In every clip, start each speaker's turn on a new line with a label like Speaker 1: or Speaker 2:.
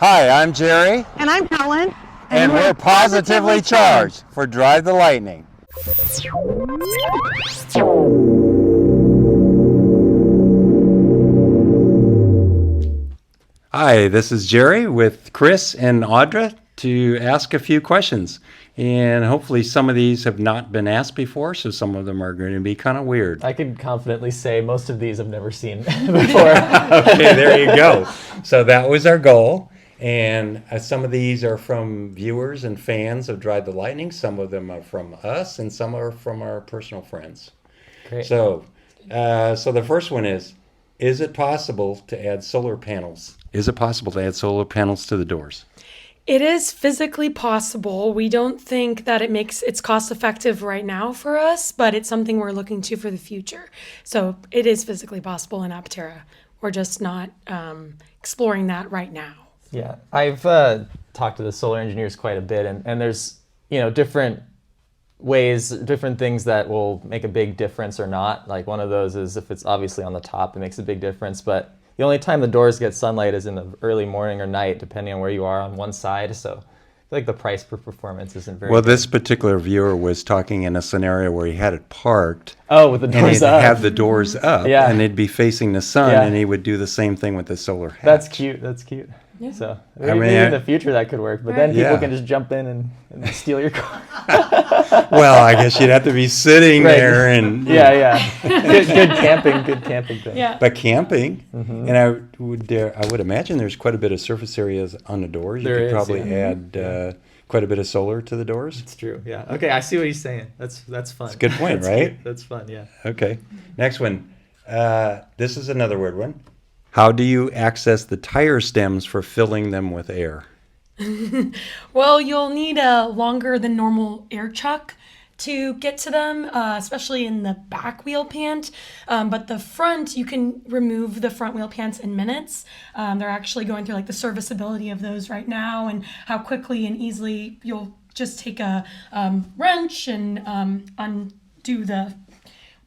Speaker 1: Hi, I'm Jerry.
Speaker 2: And I'm Helen.
Speaker 1: And we're positively charged for Drive the Lightning. Hi, this is Jerry with Chris and Audra to ask a few questions. And hopefully some of these have not been asked before, so some of them are going to be kind of weird.
Speaker 3: I can confidently say most of these I've never seen before.
Speaker 1: Okay, there you go. So that was our goal. And some of these are from viewers and fans of Drive the Lightning. Some of them are from us, and some are from our personal friends.
Speaker 3: Great.
Speaker 1: So the first one is it possible to add solar panels? Is it possible to add solar panels to the doors?
Speaker 4: It is physically possible. We don't think that it's cost effective right now for us, but it's something we're looking to for the future. So it is physically possible in Aptera. We're just not exploring that right now.
Speaker 3: Yeah, I've talked to the solar engineers quite a bit, and there's different ways, different things that will make a big difference or not. Like one of those is if it's obviously on the top, it makes a big difference, but the only time the doors get sunlight is in the early morning or night, depending on where you are on one side. So I feel like the price per performance isn't very
Speaker 1: Well,
Speaker 3: good.
Speaker 1: this particular viewer was talking in a scenario where he had it parked.
Speaker 3: Oh, with the doors
Speaker 1: and he'd
Speaker 3: up.
Speaker 1: have the doors up,
Speaker 3: Yeah.
Speaker 1: and it'd be facing the sun,
Speaker 3: Yeah.
Speaker 1: and he would do the same thing with the solar hatch.
Speaker 3: That's cute. That's cute.
Speaker 4: Yeah.
Speaker 3: So
Speaker 1: I
Speaker 3: maybe
Speaker 1: mean,
Speaker 3: in the future that could work, but then people
Speaker 1: Yeah.
Speaker 3: can just jump in and steal your car.
Speaker 1: Well, I guess you'd have to be sitting
Speaker 3: Right.
Speaker 1: there and
Speaker 3: Yeah. Good camping thing.
Speaker 4: Yeah.
Speaker 1: But camping,
Speaker 3: Mm-hmm.
Speaker 1: and I would imagine there's quite a bit of surface areas on the doors. You
Speaker 3: There
Speaker 1: could
Speaker 3: is,
Speaker 1: probably
Speaker 3: yeah.
Speaker 1: add quite a bit of solar to the doors.
Speaker 3: It's true. Yeah. Okay, I see what he's saying. That's fun.
Speaker 1: That's a good point,
Speaker 3: That's
Speaker 1: right?
Speaker 3: cute. That's fun. Yeah.
Speaker 1: Okay. Next one. This is another weird one. How do you access the tire stems for filling them with air?
Speaker 4: Well, you'll need a longer than normal air chuck to get to them, especially in the back wheel pant. But the front, you can remove the front wheel pants in minutes. They're actually going through like the serviceability of those right now and how quickly and easily you'll just take a wrench and undo the,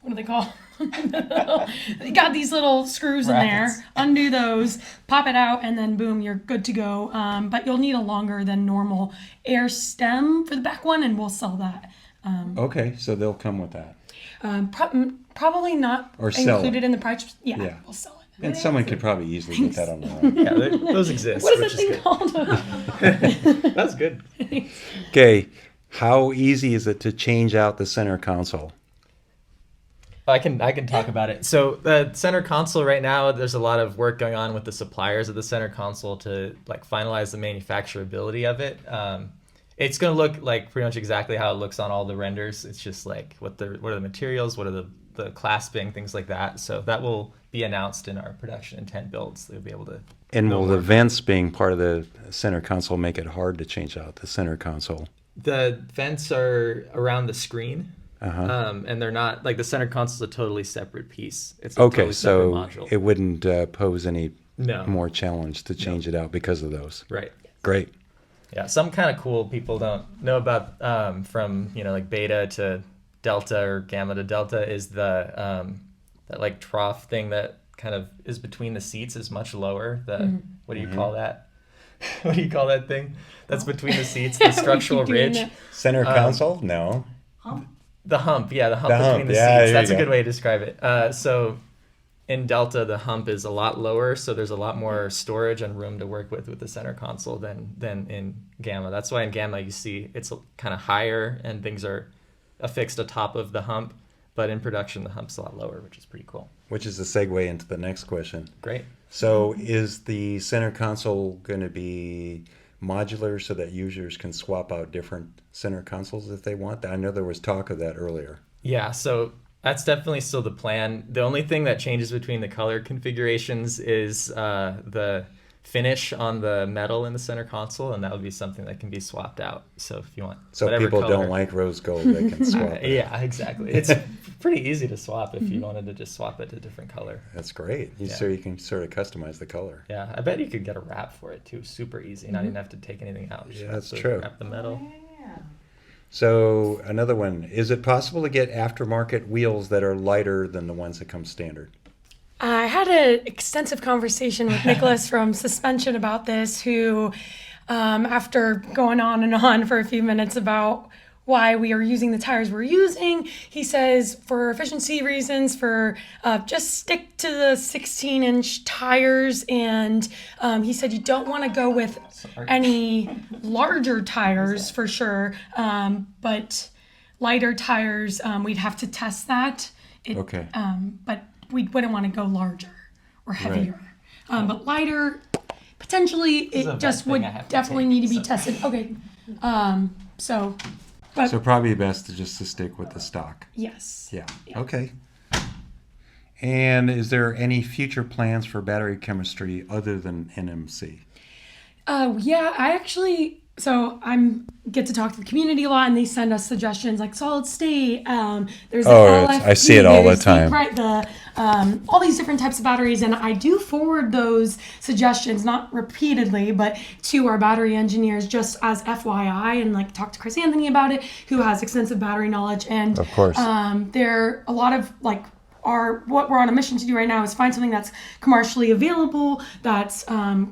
Speaker 4: what do they call? You got these little screws in
Speaker 3: Brackets.
Speaker 4: there. Undo those, pop it out, and then boom, you're good to go. But you'll need a longer than normal air stem for the back one, and we'll sell that.
Speaker 1: Okay, so they'll come with that.
Speaker 4: Probably not
Speaker 1: Or sell
Speaker 4: included
Speaker 1: it.
Speaker 4: in the price. Yeah,
Speaker 1: Yeah.
Speaker 4: we'll sell it.
Speaker 1: And someone could probably easily get that on their own.
Speaker 3: Yeah. Those exist.
Speaker 4: What is
Speaker 3: which
Speaker 4: that thing
Speaker 3: good.
Speaker 4: called?
Speaker 3: That's good.
Speaker 1: Okay, how easy is it to change out the center console?
Speaker 3: I can talk about it. So the center console right now, there's a lot of work going on with the suppliers of the center console to like finalize the manufacturability of it. It's going to look like pretty much exactly how it looks on all the renders. It's just like what are the materials, what are the clasping, things like that. So that will be announced in our production intent builds. They'll be able to.
Speaker 1: And will the vents being part of the center console make it hard to change out the center console?
Speaker 3: The vents are around the screen.
Speaker 1: Uh-huh.
Speaker 3: And they're not like the center console is a totally separate piece. It's a
Speaker 1: Okay,
Speaker 3: totally separate
Speaker 1: so
Speaker 3: module.
Speaker 1: it wouldn't pose any
Speaker 3: No.
Speaker 1: more challenge to change it out because of those.
Speaker 3: Right.
Speaker 1: Great.
Speaker 3: Yeah, some kind of cool people don't know about from like beta to delta or gamma to delta is the that like trough thing that kind of is between the seats is much lower. What do you call that? What do you call that thing? That's between the seats, the structural ridge.
Speaker 1: Center console? No.
Speaker 3: The hump, yeah, the hump
Speaker 1: The
Speaker 3: between
Speaker 1: hump,
Speaker 3: the
Speaker 1: yeah, there
Speaker 3: seats.
Speaker 1: you
Speaker 3: That's a
Speaker 1: go.
Speaker 3: good way to describe it. So in Delta, the hump is a lot lower, so there's a lot more storage and room to work with the center console than in Gamma. That's why in Gamma you see it's kind of higher and things are affixed atop of the hump, but in production the hump's a lot lower, which is pretty cool.
Speaker 1: Which is a segue into the next question.
Speaker 3: Great.
Speaker 1: So is the center console going to be modular so that users can swap out different center consoles if they want? I know there was talk of that earlier.
Speaker 3: Yeah, so that's definitely still the plan. The only thing that changes between the color configurations is the finish on the metal in the center console, and that would be something that can be swapped out. So if you want,
Speaker 1: So if people don't like rose gold, they can swap it.
Speaker 3: Yeah, exactly. It's pretty easy to swap if you wanted to just swap it to a different color.
Speaker 1: That's great. So you can sort of customize the color.
Speaker 3: Yeah, I bet you could get a wrap for it too. Super easy. Not even have to take anything out. You just
Speaker 1: Yeah,
Speaker 3: have
Speaker 1: that's
Speaker 3: to
Speaker 1: true.
Speaker 3: Wrap the metal.
Speaker 1: So another one, is it possible to get aftermarket wheels that are lighter than the ones that come standard?
Speaker 4: I had had an extensive conversation with Nicholas from Suspension about this, who, after going on and on for a few minutes about why we are using the tires we're using, he says for efficiency reasons, just stick to the 16-inch tires, and he said you don't want to go with any larger tires for sure, but lighter tires, we'd have to test that.
Speaker 1: Okay.
Speaker 4: But we wouldn't want to go larger or heavier. But lighter, potentially, it just would definitely need to be tested. Okay.
Speaker 1: So probably best to stick with the stock.
Speaker 4: Yes.
Speaker 1: Yeah. Okay. And is there any future plans for battery chemistry other than NMC?
Speaker 4: I get to talk to the community a lot, and they send us suggestions like solid state. There's
Speaker 1: I see it all the time.
Speaker 4: Right, all these different types of batteries, and I do forward those suggestions, not repeatedly, but to our battery engineers just as FYI, and talk to Chris Anthony about it, who has extensive battery knowledge. And
Speaker 1: of course,
Speaker 4: there are a lot of what we're on a mission to do right now is find something that's commercially available, that's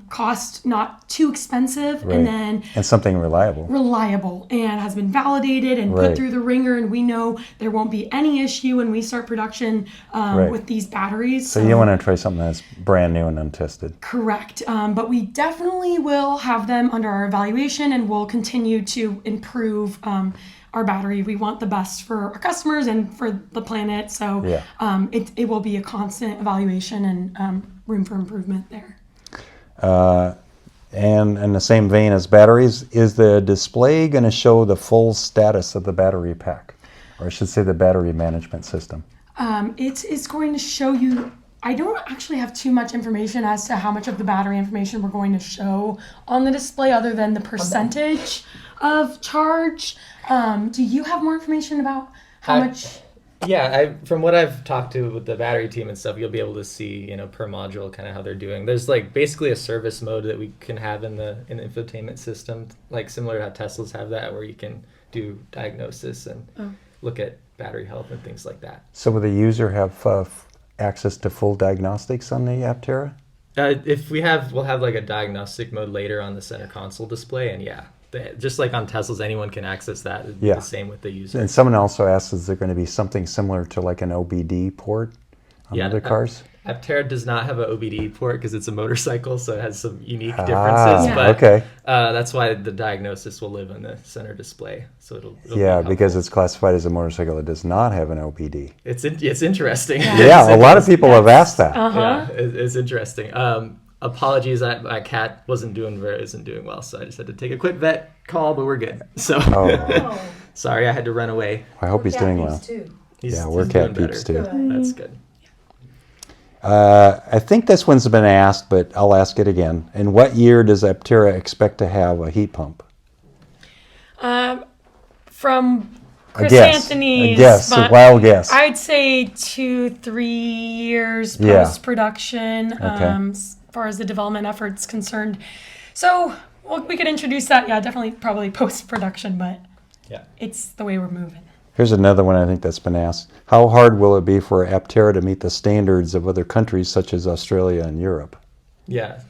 Speaker 4: cost not too expensive,
Speaker 1: right. and something reliable,
Speaker 4: and has been validated and put through the ringer, and we know there won't be any issue when we start production with these batteries.
Speaker 1: So you want to try something that's brand new and untested.
Speaker 4: Correct, but we definitely will have them under our evaluation, and we'll continue to improve our battery. We want the best for our customers and for the planet, so it will be a constant evaluation and room for improvement there.
Speaker 1: And in the same vein as batteries, is the display going to show the full status of the battery pack, or I should say the battery management system?
Speaker 4: It is going to show you. I don't actually have too much information as to how much of the battery information we're going to show on the display, other than the percentage of charge. Do you have more information about how much?
Speaker 3: Yeah, from what I've talked to with the battery team and stuff, you'll be able to see, per module kind of how they're doing. There's basically a service mode that we can have in the infotainment system, similar to how Teslas have that, where you can do diagnosis and look at battery health and things like that.
Speaker 1: So will the user have access to full diagnostics on the Aptera?
Speaker 3: If we'll have a diagnostic mode later on the center console display, and just like on Teslas, anyone can access that. It'd be the same with the user.
Speaker 1: And someone also asked, is there going to be something similar to an OBD port on other cars?
Speaker 3: Aptera does not have an OBD port because it's a motorcycle, so it has some unique differences. But that's why the diagnosis will live on the center display. So it'll
Speaker 1: because it's classified as a motorcycle that does not have an OBD.
Speaker 3: It's interesting.
Speaker 1: A lot of people have asked that.
Speaker 3: Yeah, it's interesting. Apologies, my cat isn't doing well, so I just had to take a quick vet call, but we're good. So sorry, I had to run away.
Speaker 1: I hope he's doing well. We're cat peeps too.
Speaker 3: That's good.
Speaker 1: I think this one's been asked, but I'll ask it again. In what year does Aptera expect to have a heat pump?
Speaker 4: From Chris Anthony's,
Speaker 1: wild guess.
Speaker 4: I'd say 2-3 years post-production, as far as the development effort's concerned. So we could introduce that, definitely probably post-production, but it's the way we're moving.
Speaker 1: Here's another one I think that's been asked. How hard will it be for Aptera to meet the standards of other countries such as Australia and Europe?
Speaker 3: Yeah.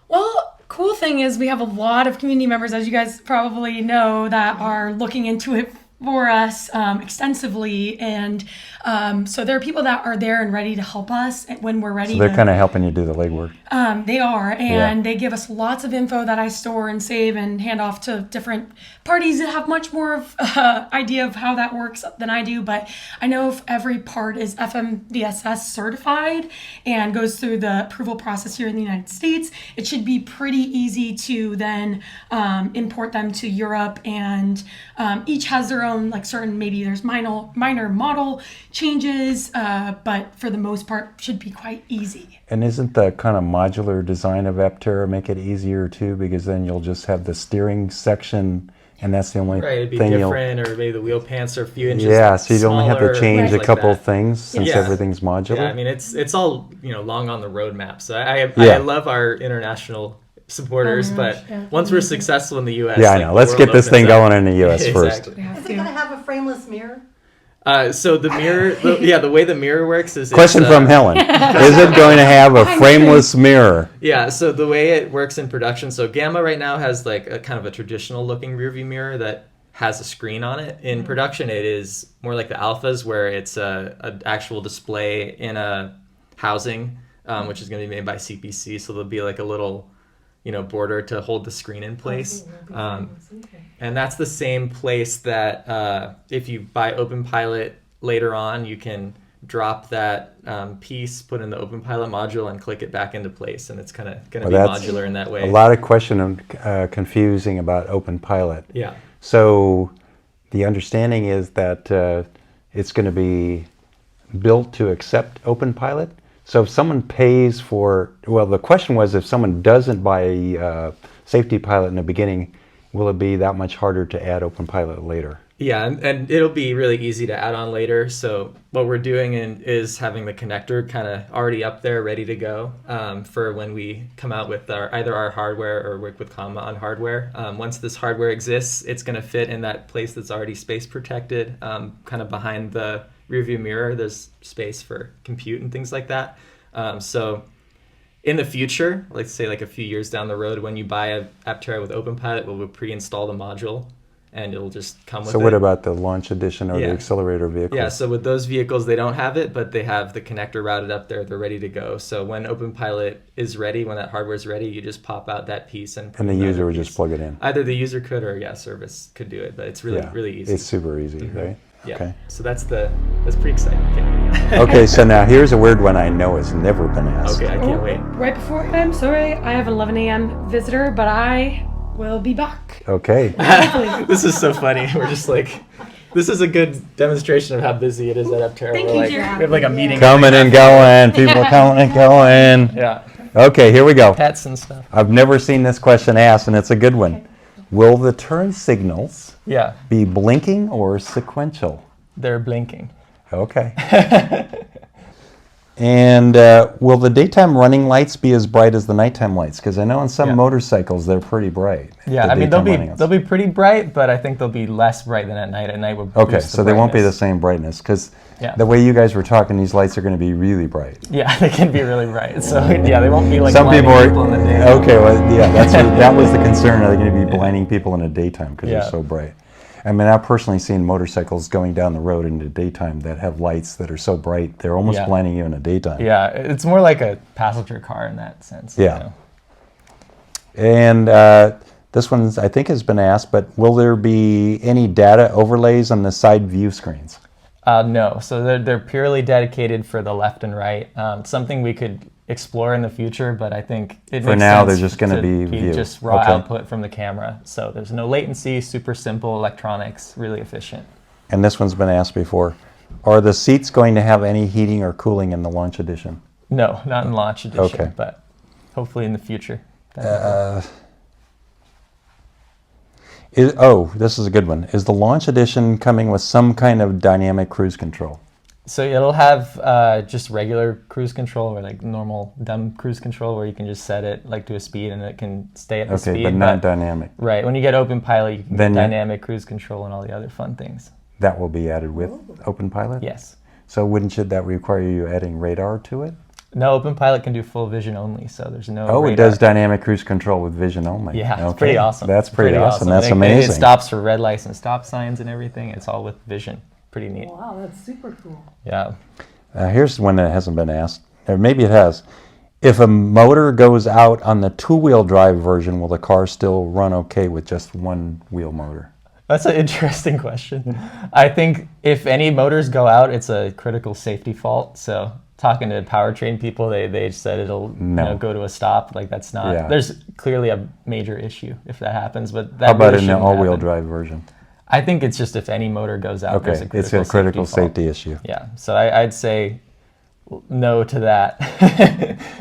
Speaker 4: Well, cool thing is we have a lot of community members, as you guys probably know, that are looking into it for us extensively, and so there are people that are there and ready to help us when we're ready.
Speaker 1: So they're kind of helping you do the legwork.
Speaker 4: They are, and they give us lots of info that I store and save and hand off to different parties that have much more of idea of how that works than I do. But I know if every part is FMVSS certified and goes through the approval process here in the United States, it should be pretty easy to then import them to Europe, and each has their own certain, maybe there's minor model changes, but for the most part should be quite easy.
Speaker 1: And isn't the kind of modular design of Aptera make it easier too, because then you'll just have the steering section and that's the only
Speaker 3: it'd be
Speaker 1: thing
Speaker 3: different, or maybe the wheel pants are a few inches
Speaker 1: so you only have to change a couple things since everything's modular.
Speaker 3: I mean it's all long on the roadmap. So I love our international supporters, but once we're successful in the U.S.
Speaker 1: I know. Let's get this thing going in the U.S. first.
Speaker 2: Is it going to have a frameless mirror?
Speaker 3: So the mirror, the way the mirror works is
Speaker 1: Question from Helen. Is it going to have a frameless mirror?
Speaker 3: Yeah, so the way it works in production, so Gamma right now has like a kind of a traditional looking rearview mirror that has a screen on it. In production, it is more like the Alphas, where it's an actual display in a housing, which is going to be made by CPC. So there'll be like a little, border to hold the screen in place. And that's the same place that if you buy OpenPilot later on, you can drop that piece, put in the OpenPilot module, and click it back into place. And it's kind of going to be modular in that way.
Speaker 1: A lot of confusing about OpenPilot.
Speaker 3: Yeah.
Speaker 1: So the understanding is that it's going to be built to accept OpenPilot. So if someone pays for, the question was if someone doesn't buy a safety pilot in the beginning, will it be that much harder to add OpenPilot later?
Speaker 3: Yeah, and it'll be really easy to add on later. So what we're doing is having the connector kind of already up there, ready to go for when we come out with either our hardware or work with Comma on hardware. Once this hardware exists, it's going to fit in that place that's already space protected, kind of behind the rearview mirror. There's space for compute and things like that. So in the future, let's say like a few years down the road, when you buy a Aptera with OpenPilot, we'll pre-install the module and it'll just come with it.
Speaker 1: So what about the launch edition or the accelerator vehicles?
Speaker 3: Yeah, so with those vehicles, they don't have it, but they have the connector routed up there. They're ready to go. So when OpenPilot is ready, when that hardware is ready, you just pop out that piece and
Speaker 1: the user would just plug it in.
Speaker 3: Either the user could or service could do it, but it's really easy.
Speaker 1: It's super easy, right?
Speaker 3: Yeah.
Speaker 1: Okay.
Speaker 3: So that's pretty exciting.
Speaker 1: Okay, so now here's a weird one I know has never been asked.
Speaker 3: Okay, I can't wait.
Speaker 4: Right before, I'm sorry, I have an 11 a.m. visitor, but I will be back.
Speaker 1: Okay.
Speaker 3: This is so funny. We're just like, this is a good demonstration of how busy it is at Aptera.
Speaker 4: Thank you, Jerry.
Speaker 3: We have like a meeting.
Speaker 1: Coming and going. People coming and going.
Speaker 3: Yeah.
Speaker 1: Okay, here we go.
Speaker 3: Pets and stuff.
Speaker 1: I've never seen this question asked, and it's a good one. Will the turn signals be blinking or sequential?
Speaker 3: They're blinking.
Speaker 1: Okay. And will the daytime running lights be as bright as the nighttime lights? Because I know on some motorcycles they're pretty bright.
Speaker 3: Yeah, I mean they'll be pretty bright, but I think they'll be less bright than at night. At night will
Speaker 1: okay, so they won't be the same brightness. Because the way you guys were talking, these lights are going to be really bright.
Speaker 3: Yeah, they can be really bright. So they won't be like
Speaker 1: some
Speaker 3: blinding
Speaker 1: people
Speaker 3: in the day.
Speaker 1: Okay, well, that was the concern. Are they going to be blinding people in the daytime because they're so bright? I mean, I've personally seen motorcycles going down the road in the daytime that have lights that are so bright they're almost blinding you in the daytime.
Speaker 3: Yeah, it's more like a passenger car in that sense.
Speaker 1: Yeah. And this one I think has been asked, but will there be any data overlays on the side view screens?
Speaker 3: No, so they're purely dedicated for the left and right. Something we could explore in the future, but I think it
Speaker 1: for
Speaker 3: makes
Speaker 1: now
Speaker 3: sense
Speaker 1: they're just going to be
Speaker 3: just raw output from the camera. So there's no latency, super simple electronics, really efficient.
Speaker 1: And this one's been asked before. Are the seats going to have any heating or cooling in the launch edition?
Speaker 3: No, not in launch edition, but hopefully in the future.
Speaker 1: This is a good one. Is the launch edition coming with some kind of dynamic cruise control?
Speaker 3: So it'll have just regular cruise control or like normal dumb cruise control where you can just set it like to a speed and it can stay at the speed.
Speaker 1: Okay, but not dynamic.
Speaker 3: Right. When you get OpenPilot, you can get dynamic cruise control and all the other fun things.
Speaker 1: That will be added with OpenPilot?
Speaker 3: Yes.
Speaker 1: So wouldn't that require you adding radar to it?
Speaker 3: No, OpenPilot can do full vision only, so there's no radar.
Speaker 1: It does dynamic cruise control with vision only.
Speaker 3: Yeah, it's pretty awesome.
Speaker 1: That's pretty awesome. That's amazing.
Speaker 3: It stops for red lights and stop signs and everything. It's all with vision. Pretty neat.
Speaker 2: Wow, that's super cool.
Speaker 3: Yeah.
Speaker 1: Here's one that hasn't been asked. Or maybe it has. If a motor goes out on the two-wheel drive version, will the car still run okay with just one-wheel motor?
Speaker 3: That's an interesting question. I think if any motors go out, it's a critical safety fault. So talking to powertrain people, they said it'll go to a stop. Like that's not. Yeah. There's clearly a major issue if that happens. But that
Speaker 1: how about in the all-wheel drive version?
Speaker 3: I think it's just if any motor goes out, there's a critical
Speaker 1: it's a critical safety issue.
Speaker 3: Yeah, so I'd say no to that,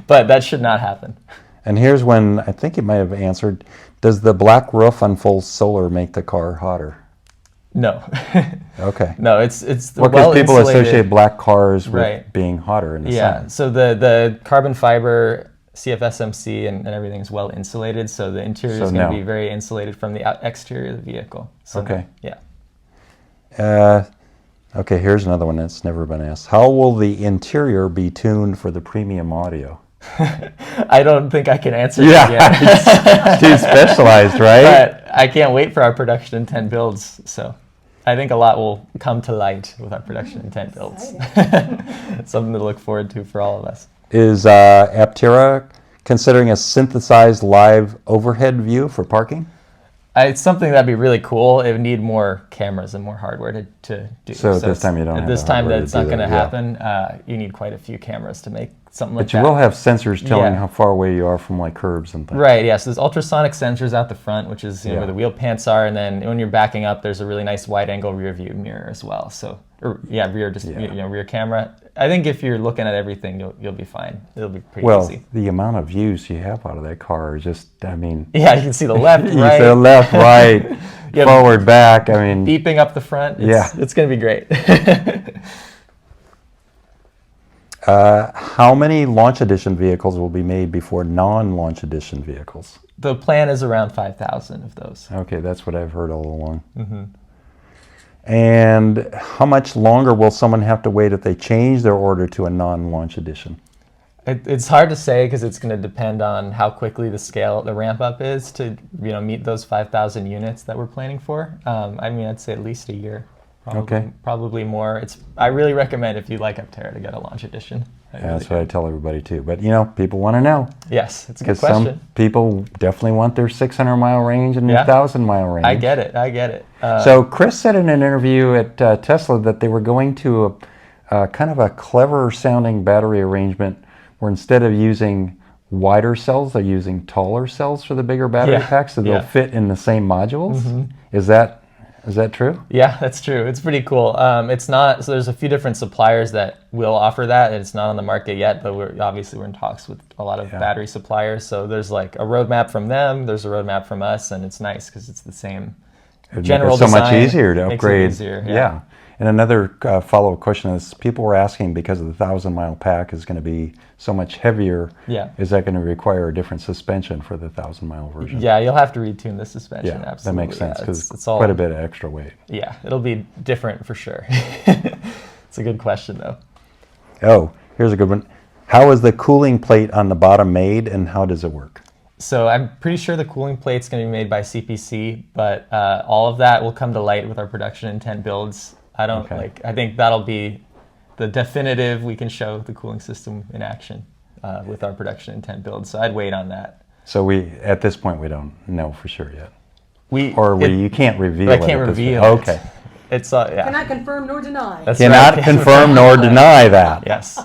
Speaker 3: but that should not happen.
Speaker 1: And here's one I think you might have answered. Does the black roof on full solar make the car hotter?
Speaker 3: No.
Speaker 1: Okay.
Speaker 3: No, it's because
Speaker 1: people associate black cars with being hotter in the sun.
Speaker 3: Yeah, so the carbon fiber CFSMC and everything is well insulated, so the interior is going to be very insulated from the exterior of the vehicle. So
Speaker 1: okay.
Speaker 3: Yeah.
Speaker 1: Okay, here's another one that's never been asked. How will the interior be tuned for the premium audio?
Speaker 3: I don't think I can answer
Speaker 1: Yeah,
Speaker 3: that yet.
Speaker 1: it's too specialized, right?
Speaker 3: But I can't wait for our production intent builds. So I think a lot will come to light with our production intent builds. It's something to look forward to for all of us.
Speaker 1: Is Aptera considering a synthesized live overhead view for parking?
Speaker 3: It's something that'd be really cool. It would need more cameras and more hardware to do.
Speaker 1: So at this time you don't
Speaker 3: At
Speaker 1: have
Speaker 3: this
Speaker 1: the
Speaker 3: time
Speaker 1: hardware
Speaker 3: that's
Speaker 1: to
Speaker 3: not
Speaker 1: do
Speaker 3: going to
Speaker 1: that, yeah.
Speaker 3: happen. You need quite a few cameras to make something like
Speaker 1: But
Speaker 3: that.
Speaker 1: you will have sensors telling
Speaker 3: Yeah.
Speaker 1: how far away you are from like curbs and things.
Speaker 3: Right, yeah, so there's ultrasonic sensors out the front, which is
Speaker 1: Yeah.
Speaker 3: where the wheel pants are, and then when you're backing up, there's a really nice wide-angle rear view mirror as well. So, rear camera. I think if you're looking at everything, you'll be fine. It'll be pretty
Speaker 1: Well,
Speaker 3: easy.
Speaker 1: the amount of views you have out of that car is just, I mean,
Speaker 3: Yeah, you can see the left,
Speaker 1: you
Speaker 3: right,
Speaker 1: say left, right,
Speaker 3: Yeah.
Speaker 1: forward, back. I mean,
Speaker 3: beeping up the front. It's going to be great.
Speaker 1: how many launch edition vehicles will be made before non-launch edition vehicles?
Speaker 3: The plan is around 5,000 of those.
Speaker 1: Okay, that's what I've heard all along. Mm-hmm. And how much longer will someone have to wait if they change their order to a non-launch edition?
Speaker 3: It's hard to say because it's going to depend on how quickly the ramp up is to meet those 5,000 units that we're planning for. I mean, I'd say at least a year. Probably more. I really recommend if you like Aptera to get a launch edition.
Speaker 1: That's what I tell everybody too. But people want to know.
Speaker 3: Yes, it's a good
Speaker 1: Because
Speaker 3: question.
Speaker 1: some people definitely want their 600-mile range and their
Speaker 3: Yeah.
Speaker 1: 1,000-mile range.
Speaker 3: I get it.
Speaker 1: So Chris said in an interview at Tesla that they were going to a kind of a clever sounding battery arrangement where instead of using wider cells, they're using taller cells for the bigger battery packs, so they'll fit in the same modules. Mm-hmm. Is that true?
Speaker 3: Yeah, that's true. It's pretty cool. It's not, so there's a few different suppliers that will offer that, and it's not on the market yet, but we're in talks with a lot of battery suppliers. So there's like a roadmap from them, there's a roadmap from us, and it's nice because it's the same general
Speaker 1: design. So much
Speaker 3: design.
Speaker 1: easier to
Speaker 3: Makes it
Speaker 1: upgrade.
Speaker 3: easier,
Speaker 1: yeah. And another follow-up question is, people were asking because of the 1,000-mile pack is going to be so much heavier.
Speaker 3: Yeah.
Speaker 1: Is that going to require a different suspension for the 1,000-mile version?
Speaker 3: Yeah, you'll have to retune the suspension.
Speaker 1: Yeah,
Speaker 3: Absolutely.
Speaker 1: that makes sense because
Speaker 3: it's all
Speaker 1: quite a bit of extra weight.
Speaker 3: Yeah, it'll be different for sure. It's a good question though.
Speaker 1: Oh, here's a good one. How is the cooling plate on the bottom made, and how does it work?
Speaker 3: So I'm pretty sure the cooling plate's going to be made by CPC, but all of that will come to light with our production intent builds. I think that'll be the definitive. We can show the cooling system in action with our production intent build. So I'd wait on that.
Speaker 1: So at this point we don't know for sure yet. You can't reveal.
Speaker 3: I can't reveal.
Speaker 1: Okay.
Speaker 3: It's
Speaker 2: Cannot confirm nor deny.
Speaker 3: That's
Speaker 1: Cannot
Speaker 3: right.
Speaker 1: confirm nor deny that.
Speaker 3: Yes.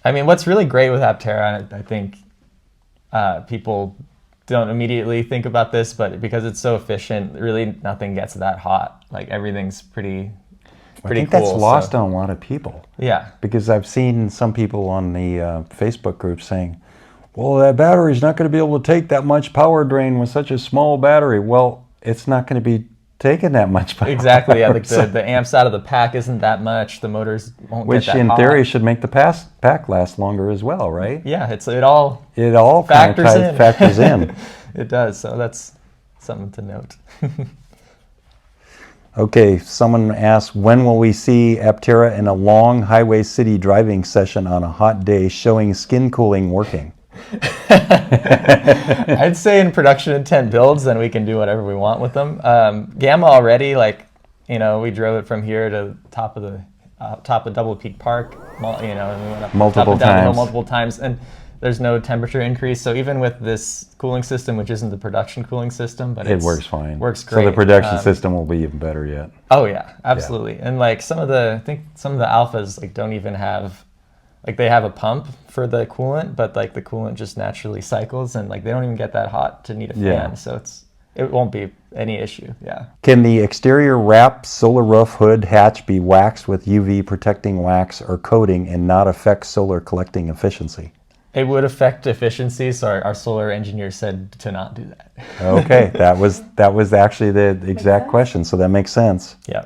Speaker 3: I mean, what's really great with Aptera, I think people don't immediately think about this, but because it's so efficient, really nothing gets that hot. Like everything's pretty
Speaker 1: I think
Speaker 3: cool.
Speaker 1: that's lost on a lot of people.
Speaker 3: Yeah.
Speaker 1: Because I've seen some people on the Facebook group saying, well, that battery's not going to be able to take that much power drain with such a small battery. Well, it's not going to be taking that much power.
Speaker 3: Exactly. Yeah, the amps out of the pack isn't that much. The motors won't
Speaker 1: Which
Speaker 3: get that
Speaker 1: in
Speaker 3: hot.
Speaker 1: theory should make the pack last longer as well, right?
Speaker 3: Yeah, it all
Speaker 1: Factors
Speaker 3: factors
Speaker 1: in.
Speaker 3: in. It does. So that's something to note.
Speaker 1: Okay, someone asked, when will we see Aptera in a long highway city driving session on a hot day showing skin cooling working?
Speaker 3: I'd say in production intent builds, then we can do whatever we want with them. Gamma already, we drove it from here to top of Double Peak Park, and we went up
Speaker 1: Multiple
Speaker 3: up and down the hill
Speaker 1: times.
Speaker 3: multiple times, and there's no temperature increase. So even with this cooling system, which isn't the production cooling system, but
Speaker 1: It works fine.
Speaker 3: Works great.
Speaker 1: So the production system will be even better yet.
Speaker 3: Oh yeah, absolutely. And some of the alphas don't even have, they have a pump for the coolant, but the coolant just naturally cycles, and they don't even get that hot to need a fan.
Speaker 1: Yeah.
Speaker 3: So it won't be any issue. Yeah.
Speaker 1: Can the exterior wrap, solar roof, hood, hatch be waxed with UV protecting wax or coating and not affect solar collecting efficiency?
Speaker 3: It would affect efficiency, so our solar engineer said to not do that.
Speaker 1: Okay, that was actually the exact question, so that makes sense.
Speaker 3: Yeah.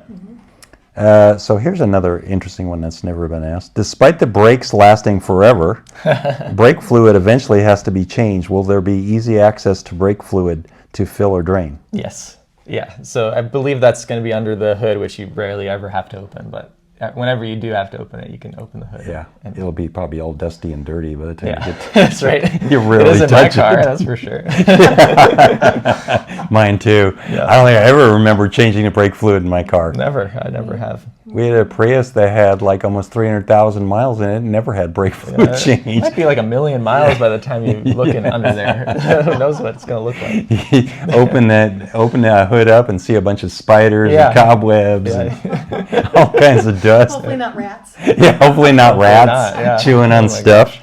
Speaker 1: So here's another interesting one that's never been asked. Despite the brakes lasting forever, brake fluid eventually has to be changed. Will there be easy access to brake fluid to fill or drain?
Speaker 3: Yes. Yeah, so I believe that's going to be under the hood, which you rarely ever have to open, but whenever you do have to open it, you can open the hood.
Speaker 1: Yeah,
Speaker 3: and
Speaker 1: it'll be probably all dusty and dirty by the time
Speaker 3: yeah,
Speaker 1: you get
Speaker 3: that's right.
Speaker 1: you
Speaker 3: It
Speaker 1: really
Speaker 3: is in my
Speaker 1: touch
Speaker 3: car,
Speaker 1: it.
Speaker 3: that's for sure.
Speaker 1: Mine too.
Speaker 3: Yeah.
Speaker 1: I don't think I ever remember changing the brake fluid in my car.
Speaker 3: I never have.
Speaker 1: We had a Prius that had like almost 300,000 miles in it and never had brake fluid
Speaker 3: It
Speaker 1: changed.
Speaker 3: might be like 1,000,000 miles by the time you look in under there. Who knows what it's going to look like?
Speaker 1: open that hood up and see a bunch of spiders
Speaker 3: Yeah.
Speaker 1: and cobwebs and all kinds of dust.
Speaker 2: Hopefully not rats.
Speaker 1: Yeah, hopefully not rats
Speaker 3: not, yeah.
Speaker 1: chewing
Speaker 3: Oh
Speaker 1: on
Speaker 3: my
Speaker 1: stuff.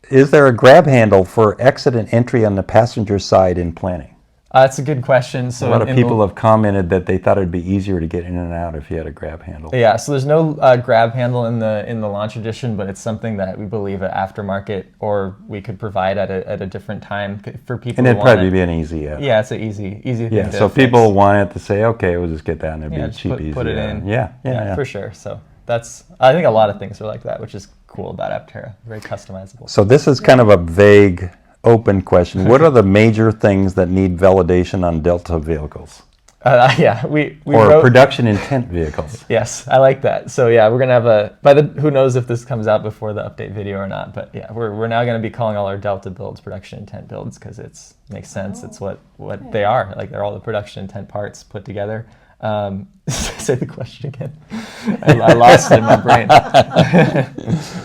Speaker 1: Is there a grab handle for exit and entry on the passenger side in planning?
Speaker 3: That's a good question. So
Speaker 1: A lot of
Speaker 3: in
Speaker 1: people have commented that they thought it'd be easier to get in and out if you had a grab handle.
Speaker 3: Yeah, so there's no grab handle in the launch edition, but it's something that we believe at aftermarket, or we could provide at a different time for people.
Speaker 1: And
Speaker 3: who
Speaker 1: it'd
Speaker 3: want
Speaker 1: probably
Speaker 3: it.
Speaker 1: be an easy, yeah.
Speaker 3: Yeah, it's an easy thing
Speaker 1: Yeah,
Speaker 3: to
Speaker 1: so
Speaker 3: fix.
Speaker 1: people want it to say, okay, we'll just get that and it'd
Speaker 3: Yeah,
Speaker 1: be
Speaker 3: just
Speaker 1: cheap, easy.
Speaker 3: put it in.
Speaker 1: Yeah,
Speaker 3: for sure. So I think a lot of things are like that, which is cool about Aptera. Very customizable.
Speaker 1: So this is kind of a vague, open question. What are the major things that need validation on Delta vehicles?
Speaker 3: Yeah, we
Speaker 1: Or
Speaker 3: wrote,
Speaker 1: production intent vehicles?
Speaker 3: Yes, I like that. So yeah, we're gonna have who knows if this comes out before the update video or not, but yeah, we're now gonna be calling all our Delta builds production intent builds because makes sense. It's what they are. Like they're all the production intent parts put together. Say the question again. I lost it in my brain.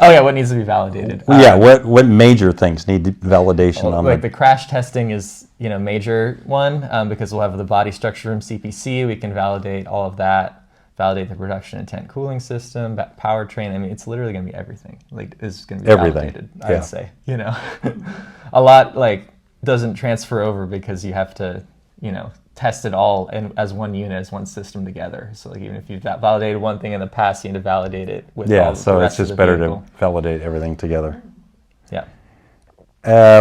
Speaker 3: Oh yeah, what needs to be validated?
Speaker 1: Yeah, what major things need validation on
Speaker 3: Like
Speaker 1: the
Speaker 3: the crash testing is major one because we'll have the body structure from CPC. We can validate all of that. Validate the production intent cooling system, powertrain. I mean, it's literally going to be everything. Like it's going to be
Speaker 1: Everything,
Speaker 3: validated. I
Speaker 1: yeah.
Speaker 3: would say. A lot doesn't transfer over because you have to test it all as one unit, as one system together. So even if you've validated one thing in the past, you need to validate it with all
Speaker 1: so
Speaker 3: the
Speaker 1: it's
Speaker 3: rest of
Speaker 1: just
Speaker 3: the
Speaker 1: better
Speaker 3: vehicle.
Speaker 1: to validate everything together.
Speaker 3: Yeah.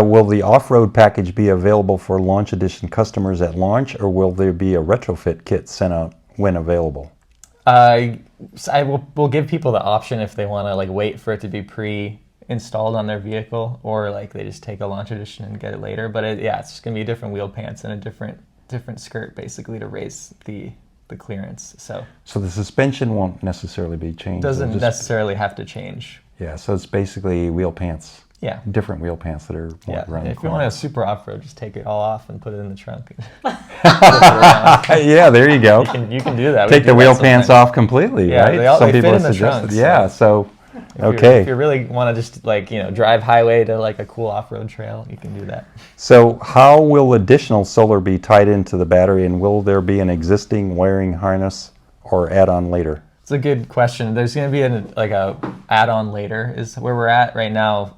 Speaker 1: Will the off-road package be available for launch edition customers at launch, or will there be a retrofit kit sent out when available?
Speaker 3: We'll give people the option if they want to wait for it to be pre-installed on their vehicle, or they just take a launch edition and get it later. But it's just going to be different wheel pants and a different skirt basically to raise the clearance. So
Speaker 1: the suspension won't necessarily be changed.
Speaker 3: doesn't necessarily have to change.
Speaker 1: Yeah, so it's basically wheel pants.
Speaker 3: Yeah.
Speaker 1: Different wheel pants that are more around the
Speaker 3: If you want
Speaker 1: corner.
Speaker 3: a super off-road, just take it all off and put it in the trunk.
Speaker 1: Yeah, there you go.
Speaker 3: You can do that. We
Speaker 1: Take
Speaker 3: do
Speaker 1: the wheel
Speaker 3: that
Speaker 1: pants
Speaker 3: sometimes.
Speaker 1: off completely,
Speaker 3: Yeah,
Speaker 1: right?
Speaker 3: they fit in the
Speaker 1: suggested.
Speaker 3: trunk,
Speaker 1: Yeah, so
Speaker 3: If you really want to just drive highway to a cool off-road trail, you can do that.
Speaker 1: So how will additional solar be tied into the battery, and will there be an existing wiring harness or add-on later?
Speaker 3: It's a good question. There's going to be a add-on later is where we're at right now.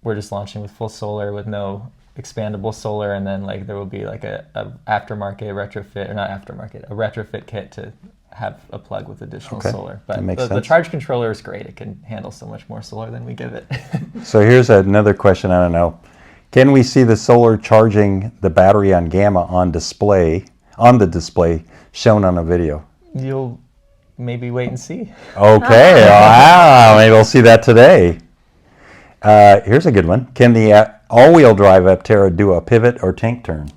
Speaker 3: We're just launching with full solar with no expandable solar, and then there will be a aftermarket retrofit, or not aftermarket, a retrofit kit to have a plug with additional solar. But
Speaker 1: that makes
Speaker 3: the
Speaker 1: sense.
Speaker 3: charge controller is great. It can handle so much more solar than we give it.
Speaker 1: So here's another question I don't know. Can we see the solar charging the battery on Gamma on the display shown on a video?
Speaker 3: You'll maybe wait and see.
Speaker 1: Okay, wow, maybe we'll see that today. Here's a good one. Can the all-wheel drive Aptera do a pivot or tank turn?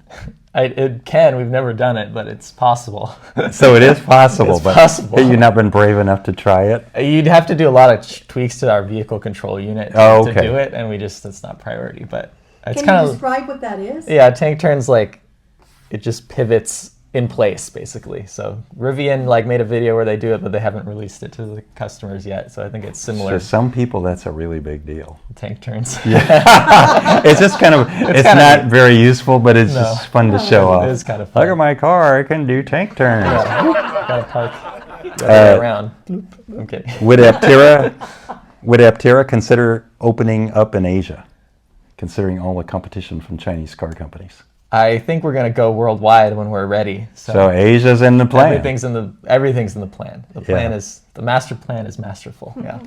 Speaker 3: It can. We've never done it, but it's possible.
Speaker 1: So it is possible,
Speaker 3: It's
Speaker 1: but
Speaker 3: possible.
Speaker 1: have you not been brave enough to try it?
Speaker 3: You'd have to do a lot of tweaks to our vehicle control unit
Speaker 1: Oh,
Speaker 3: to
Speaker 1: okay.
Speaker 3: do it, and it's not priority. But it's
Speaker 2: Can
Speaker 3: kind
Speaker 2: you
Speaker 3: of
Speaker 2: describe what that is?
Speaker 3: tank turns it just pivots in place basically. So Rivian made a video where they do it, but they haven't released it to the customers yet. So I think it's similar.
Speaker 1: For some people, that's a really big deal.
Speaker 3: Tank turns.
Speaker 1: It's just kind of, it's
Speaker 3: kind of
Speaker 1: not very useful, but it's
Speaker 3: No.
Speaker 1: just fun to show off.
Speaker 3: It is kind of fun.
Speaker 1: Look at my car, I can do tank turns.
Speaker 3: Gotta park the other way around. Bloop. Okay.
Speaker 1: Would Aptera consider opening up in Asia, considering all the competition from Chinese car companies?
Speaker 3: I think we're gonna go worldwide when we're ready.
Speaker 1: So Asia's in the plan.
Speaker 3: everything's in the plan. The plan is the master plan is masterful. Yeah.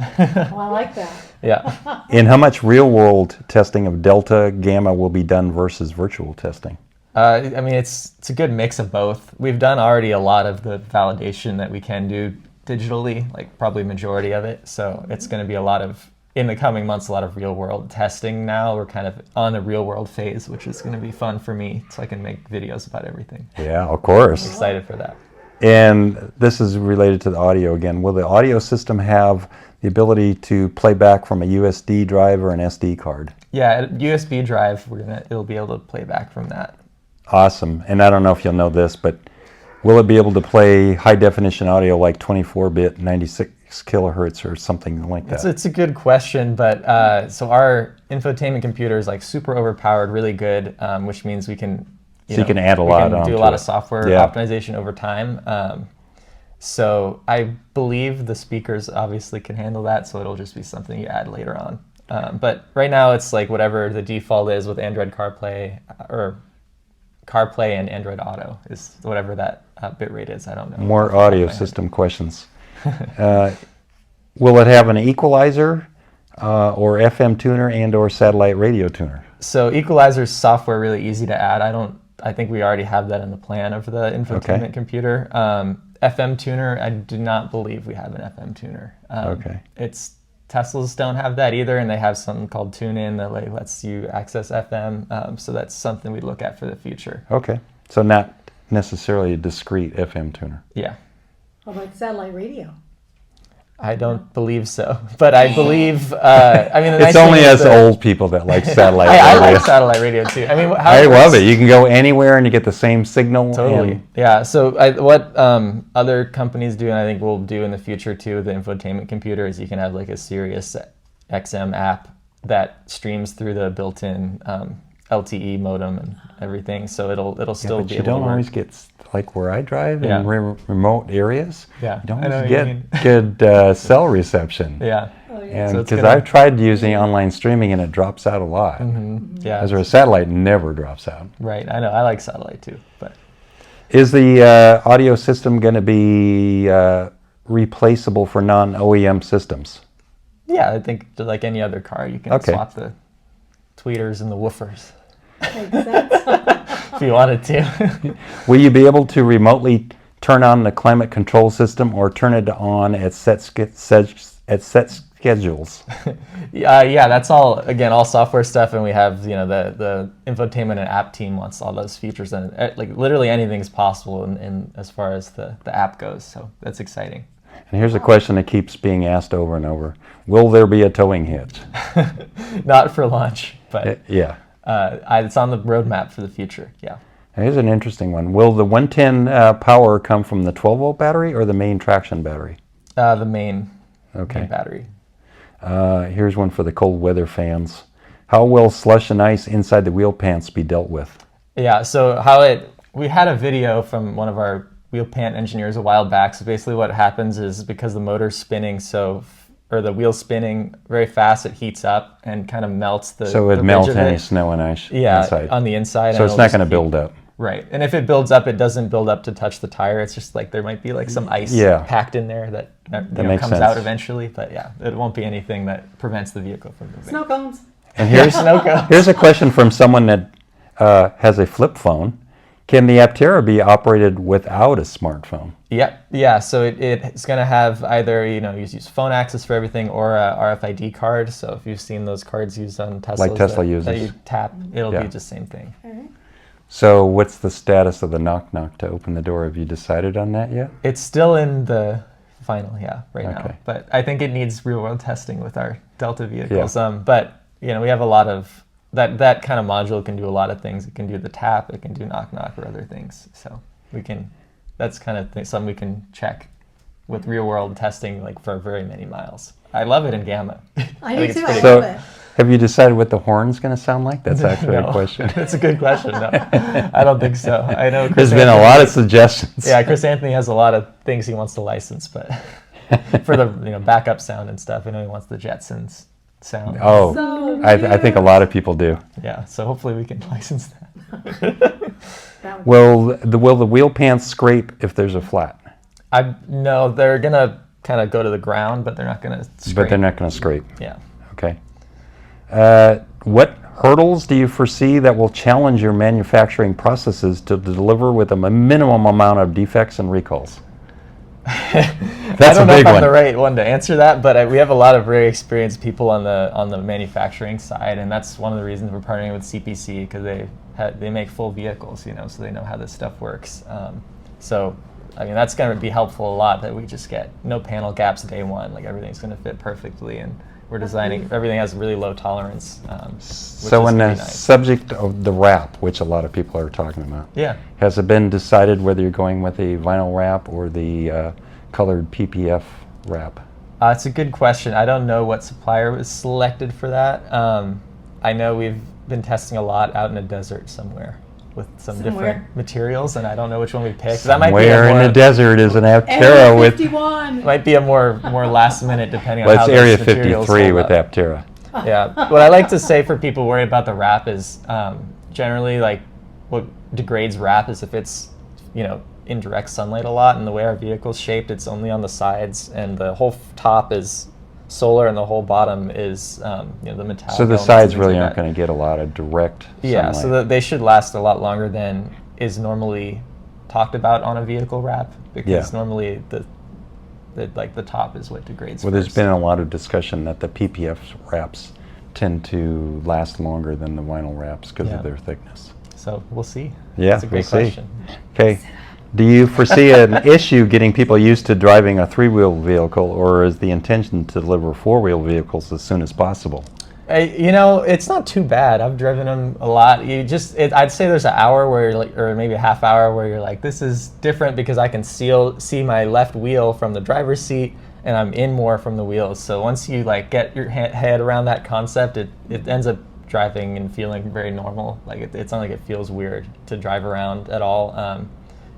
Speaker 2: Oh, I like that.
Speaker 3: Yeah.
Speaker 1: And how much real-world testing of Delta Gamma will be done versus virtual testing?
Speaker 3: I mean, it's a good mix of both. We've done already a lot of the validation that we can do digitally, probably majority of it. So it's going to be a lot of in the coming months, a lot of real world testing now. We're kind of on the real world phase, which is going to be fun for me, so I can make videos about everything.
Speaker 1: Yeah, of course.
Speaker 3: Excited for that.
Speaker 1: And this is related to the audio again. Will the audio system have the ability to play back from a USD drive or an SD card?
Speaker 3: Yeah, USB drive, it'll be able to play back from that.
Speaker 1: Awesome. And I don't know if you'll know this, but will it be able to play high definition audio like 24-bit 96 kilohertz or something like that?
Speaker 3: It's a good question, but so our infotainment computer is like super overpowered, really good, which means we can
Speaker 1: you can add a lot onto
Speaker 3: do a lot
Speaker 1: it.
Speaker 3: of software
Speaker 1: Yeah.
Speaker 3: optimization over time. So I believe the speakers obviously can handle that, so it'll just be something you add later on. But right now it's like whatever the default is with Android CarPlay or CarPlay and Android Auto is whatever that bit rate is. I don't know.
Speaker 1: More audio system questions. Will it have an equalizer or FM tuner and or satellite radio tuner?
Speaker 3: So equalizer software really easy to add. I think we already have that in the plan of the infotainment computer. FM tuner, I do not believe we have an FM tuner. Teslas don't have that either, and they have something called TuneIn that like lets you access FM. So that's something we'd look at for the future.
Speaker 1: Okay, so not necessarily a discrete FM tuner.
Speaker 3: Yeah.
Speaker 2: How about satellite radio?
Speaker 3: I don't believe so, but I believe. I mean, the nice
Speaker 1: It's only
Speaker 3: thing is
Speaker 1: us old people that like satellite
Speaker 3: I
Speaker 1: radio.
Speaker 3: like satellite radio too. I mean, how
Speaker 1: I
Speaker 3: it
Speaker 1: love
Speaker 3: works-
Speaker 1: it. You can go anywhere and you get the same signal.
Speaker 3: Totally.
Speaker 1: and-
Speaker 3: Yeah. So what other companies do, and I think we'll do in the future too, with the infotainment computer, is you can have like a Sirius XM app that streams through the built-in LTE modem and everything. So it'll still
Speaker 1: but
Speaker 3: be
Speaker 1: you
Speaker 3: able to
Speaker 1: don't
Speaker 3: work.
Speaker 1: always get, like where I drive
Speaker 3: Yeah.
Speaker 1: in remote areas,
Speaker 3: Yeah,
Speaker 1: you don't
Speaker 3: I know
Speaker 1: always
Speaker 3: what you
Speaker 1: get good cell reception.
Speaker 3: Yeah.
Speaker 2: Oh, yeah.
Speaker 1: And
Speaker 3: So it's
Speaker 1: because
Speaker 3: gonna-
Speaker 1: I've tried using online streaming and it drops out a lot.
Speaker 3: Yeah.
Speaker 1: As a satellite never drops out.
Speaker 3: Right. I know. I like satellite too, but
Speaker 1: Is the audio system going to be replaceable for non-OEM systems?
Speaker 3: yeah, I think like any other car, you can
Speaker 1: Okay.
Speaker 3: swap the tweeters and the woofers
Speaker 2: Makes sense.
Speaker 3: if you wanted to.
Speaker 1: Will you be able to remotely turn on the climate control system or turn it on at set schedules?
Speaker 3: Yeah, that's all, again, all software stuff, and we have, the infotainment and app team wants all those features, and like literally anything's possible in as far as the app goes, so that's exciting.
Speaker 1: And here's a question that keeps being asked over and over. Will there be a towing hitch?
Speaker 3: Not for launch, but
Speaker 1: Yeah.
Speaker 3: it's on the roadmap for the future, yeah.
Speaker 1: Here's an interesting one. Will the 110 power come from the 12-volt battery or the main traction battery?
Speaker 3: The main
Speaker 1: Okay.
Speaker 3: battery.
Speaker 1: Here's one for the cold weather fans. How will slush and ice inside the wheel pants be dealt with?
Speaker 3: Yeah, so we had a video from one of our wheel pant engineers a while back. So basically what happens is because the motor's spinning or the wheel's spinning very fast, it heats up and kind of melts the
Speaker 1: So it
Speaker 3: ridge
Speaker 1: melts
Speaker 3: of
Speaker 1: any
Speaker 3: it.
Speaker 1: snow and ice inside.
Speaker 3: On the inside.
Speaker 1: So
Speaker 3: and
Speaker 1: it's
Speaker 3: it'll
Speaker 1: not
Speaker 3: just
Speaker 1: going to
Speaker 3: keep-
Speaker 1: build up.
Speaker 3: Right. And if it builds up, it doesn't build up to touch the tire. It's just like there might be like some ice packed in there that
Speaker 1: makes
Speaker 3: comes
Speaker 1: sense.
Speaker 3: out eventually. But yeah, it won't be anything that prevents the vehicle from moving.
Speaker 2: Snow cones.
Speaker 1: And here's
Speaker 3: Snow cones.
Speaker 1: here's a question from someone that has a flip phone. Can the Aptera be operated without a smartphone?
Speaker 3: Yeah. So it's going to have either you use phone access for everything or a RFID card. So if you've seen those cards used on Teslas,
Speaker 1: Like Tesla uses.
Speaker 3: that you tap, it'll
Speaker 1: Yeah.
Speaker 3: be the same thing.
Speaker 2: All right.
Speaker 1: So what's the status of the knock-knock to open the door? Have you decided on that yet?
Speaker 3: It's still in the final, right now.
Speaker 1: Okay.
Speaker 3: But I think it needs real-world testing with our Delta vehicles. But we have a lot of that kind of module can do a lot of things. It can do the tap, it can do knock-knock or other things. So that's kind of something we can check with real-world testing, like for very many miles. I love it in Gamma.
Speaker 2: I do
Speaker 3: think it's
Speaker 2: too. I
Speaker 3: pretty
Speaker 1: So-
Speaker 2: love it.
Speaker 1: Have you decided what the horn's going to sound like? That's actually
Speaker 3: No.
Speaker 1: a question.
Speaker 3: That's a good question. No, I don't think so. I know
Speaker 1: There's been a lot of suggestions.
Speaker 3: Yeah, Chris Anthony has a lot of things he wants to license, but for the backup sound and stuff, I know he wants the Jetsons sound.
Speaker 1: Oh,
Speaker 2: So
Speaker 1: I think a lot of people do.
Speaker 3: Yeah, so hopefully we can license that.
Speaker 2: that
Speaker 1: Will the wheel pants scrape if there's a flat?
Speaker 3: No, they're gonna kind of go to the ground, but they're not gonna scrape.
Speaker 1: But they're not going to scrape.
Speaker 3: Yeah.
Speaker 1: Okay. What hurdles do you foresee that will challenge your manufacturing processes to deliver with a minimum amount of defects and recalls?
Speaker 3: I
Speaker 1: That's a
Speaker 3: don't know
Speaker 1: big
Speaker 3: if I'm
Speaker 1: one.
Speaker 3: the right one to answer that, but we have a lot of very experienced people on the manufacturing side, and that's one of the reasons we're partnering with CPC, because they make full vehicles, so they know how this stuff works. So, I mean, that's going to be helpful a lot, that we just get no panel gaps day one. Like, everything's going to fit perfectly, and we're designing, everything has really low tolerance.
Speaker 1: So
Speaker 3: which
Speaker 1: on
Speaker 3: is
Speaker 1: the
Speaker 3: really nice.
Speaker 1: subject of the wrap, which a lot of people are talking about,
Speaker 3: Yeah.
Speaker 1: has it been decided whether you're going with a vinyl wrap or the colored PPF wrap?
Speaker 3: It's a good question. I don't know what supplier was selected for that. I know we've been testing a lot out in a desert somewhere with some different materials, and I don't know which one we picked. That might be
Speaker 1: Somewhere in the desert is an Aptera
Speaker 2: Area
Speaker 1: with,
Speaker 2: 51.
Speaker 3: might be a more last minute, depending on
Speaker 1: well,
Speaker 3: how
Speaker 1: it's
Speaker 3: those
Speaker 1: Area
Speaker 3: materials
Speaker 1: 53
Speaker 3: hold
Speaker 1: with
Speaker 3: up.
Speaker 1: Aptera.
Speaker 3: Yeah. What I like to say for people worried about the wrap is generally, like, what degrades wrap is if it's in direct sunlight a lot, and the way our vehicle's shaped, it's only on the sides, and the whole top is solar and the whole bottom is the metallic.
Speaker 1: So the
Speaker 3: elements
Speaker 1: sides
Speaker 3: and
Speaker 1: really
Speaker 3: things like
Speaker 1: aren't
Speaker 3: that.
Speaker 1: going to get a lot of direct
Speaker 3: Yeah,
Speaker 1: sunlight.
Speaker 3: so that they should last a lot longer than is normally talked about on a vehicle wrap, because normally the top is what degrades
Speaker 1: Well, there's
Speaker 3: first.
Speaker 1: been a lot of discussion that the PPF wraps tend to last longer than the vinyl wraps because
Speaker 3: Yeah.
Speaker 1: of their thickness.
Speaker 3: So we'll see.
Speaker 1: Yeah,
Speaker 3: That's a great
Speaker 1: we'll see.
Speaker 3: question.
Speaker 1: Okay. Do you foresee an issue getting people used to driving a three-wheel vehicle, or is the intention to deliver four-wheel vehicles as soon as possible?
Speaker 3: It's not too bad. I've driven them a lot. I'd say there's an hour where you're like, or maybe a half hour where you're like, this is different because I can see my left wheel from the driver's seat, and I'm in more from the wheels. So once you like get your head around that concept, it ends up driving and feeling very normal. Like it's not like it feels weird to drive around at all.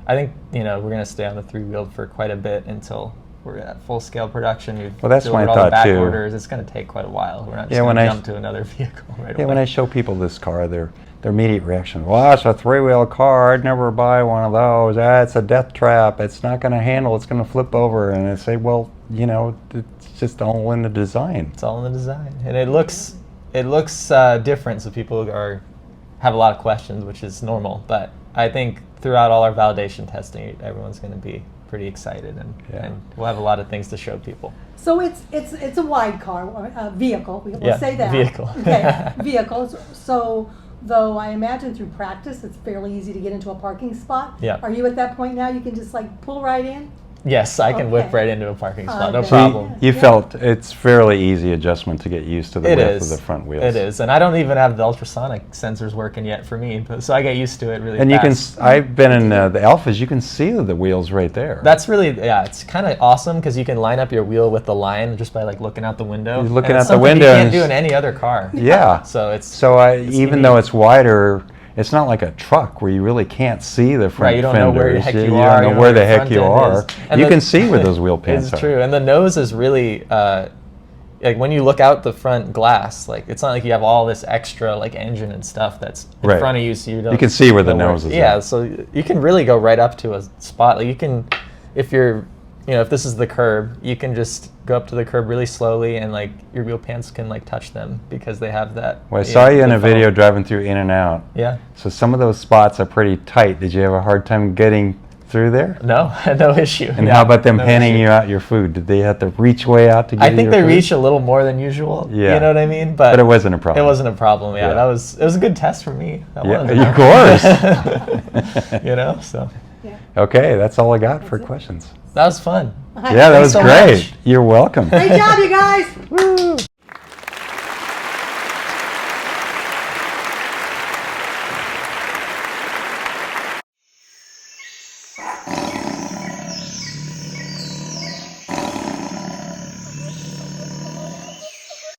Speaker 3: I think we're going to stay on the three-wheeled for quite a bit until we're at full-scale production. We've
Speaker 1: Well, that's
Speaker 3: delivered
Speaker 1: my
Speaker 3: all the
Speaker 1: thought,
Speaker 3: back
Speaker 1: too.
Speaker 3: orders. It's going to take quite a while. We're not just
Speaker 1: Yeah,
Speaker 3: going
Speaker 1: when
Speaker 3: to
Speaker 1: I
Speaker 3: jump to another vehicle right away.
Speaker 1: Yeah, when I show people this car, their immediate reaction, well, it's a three-wheel car, I'd never buy one of those, it's a death trap, it's not going to handle, it's going to flip over. And I say, well, it's just all in the design.
Speaker 3: It's all in the design, and it looks different, so people have a lot of questions, which is normal. But I think throughout all our validation testing, everyone's going to be pretty excited, and we'll have a lot of things to show people.
Speaker 2: So it's a wide car, or a vehicle. We'll say that.
Speaker 3: Vehicle.
Speaker 2: Okay, vehicles. So though I imagine through practice, it's fairly easy to get into a parking spot.
Speaker 3: Yeah.
Speaker 2: Are you at that point now? You can just like pull right in.
Speaker 3: Yes, I can whip
Speaker 2: Okay.
Speaker 3: right into a parking spot, no
Speaker 2: Okay.
Speaker 1: So
Speaker 3: problem.
Speaker 1: you
Speaker 2: Yeah.
Speaker 1: felt it's fairly easy adjustment to get used to the
Speaker 3: It
Speaker 1: width
Speaker 3: is.
Speaker 1: of the front wheels.
Speaker 3: It is, and I don't even have the ultrasonic sensors working yet for me, so I get used to it really
Speaker 1: And
Speaker 3: fast.
Speaker 1: I've been in the Alphas, you can see the wheels right there.
Speaker 3: That's really, it's kind of awesome because you can line up your wheel with the line just by like looking out the window.
Speaker 1: You're looking
Speaker 3: And it's
Speaker 1: out the
Speaker 3: something
Speaker 1: window
Speaker 3: you can't
Speaker 1: and
Speaker 3: do
Speaker 1: s-
Speaker 3: in any other car.
Speaker 1: Yeah.
Speaker 3: So it's
Speaker 1: So
Speaker 3: it's
Speaker 1: even
Speaker 3: unique.
Speaker 1: though it's wider, it's not like a truck where you really can't see the front
Speaker 3: Right, you don't
Speaker 1: fenders.
Speaker 3: know where the heck you
Speaker 1: You
Speaker 3: are,
Speaker 1: don't know where the
Speaker 3: your
Speaker 1: heck
Speaker 3: front
Speaker 1: you
Speaker 3: end
Speaker 1: are.
Speaker 3: is. And
Speaker 1: You
Speaker 3: the-
Speaker 1: can see where those wheel pants
Speaker 3: It's
Speaker 1: are.
Speaker 3: true, and the nose is really like when you look out the front glass, like it's not like you have all this extra like engine and stuff that's in
Speaker 1: Right.
Speaker 3: front of you, so you don't.
Speaker 1: You can see where the
Speaker 3: know
Speaker 1: nose is
Speaker 3: Yeah,
Speaker 1: at.
Speaker 3: so you can really go right up to a spot. Like you can, if you're, if this is the curb, you can just go up to the curb really slowly, and like your wheel pants can like touch them because they have that.
Speaker 1: Well, I saw you in
Speaker 3: the
Speaker 1: a video
Speaker 3: foam.
Speaker 1: driving through In and Out.
Speaker 3: Yeah.
Speaker 1: So some of those spots are pretty tight. Did you have a hard time getting through there?
Speaker 3: No, no issue.
Speaker 1: And
Speaker 3: Yeah,
Speaker 1: how about them
Speaker 3: no
Speaker 1: handing
Speaker 3: issue.
Speaker 1: you out your food? Did they have to reach way out to get
Speaker 3: I
Speaker 1: you
Speaker 3: think
Speaker 1: your
Speaker 3: they
Speaker 1: food?
Speaker 3: reach a little more than usual.
Speaker 1: Yeah.
Speaker 3: You know what I mean?
Speaker 1: But it wasn't a problem.
Speaker 3: It wasn't a problem. Yeah,
Speaker 1: Yeah.
Speaker 3: it was a good test for me. I
Speaker 1: Yeah,
Speaker 3: wanted to
Speaker 1: of course.
Speaker 3: So
Speaker 2: Yeah.
Speaker 1: Okay, that's all I got for
Speaker 2: That's it.
Speaker 1: questions.
Speaker 3: that was fun.
Speaker 1: Yeah, that was
Speaker 3: so
Speaker 1: great.
Speaker 3: much.
Speaker 1: You're welcome.
Speaker 2: Great job, you guys.
Speaker 3: Woo!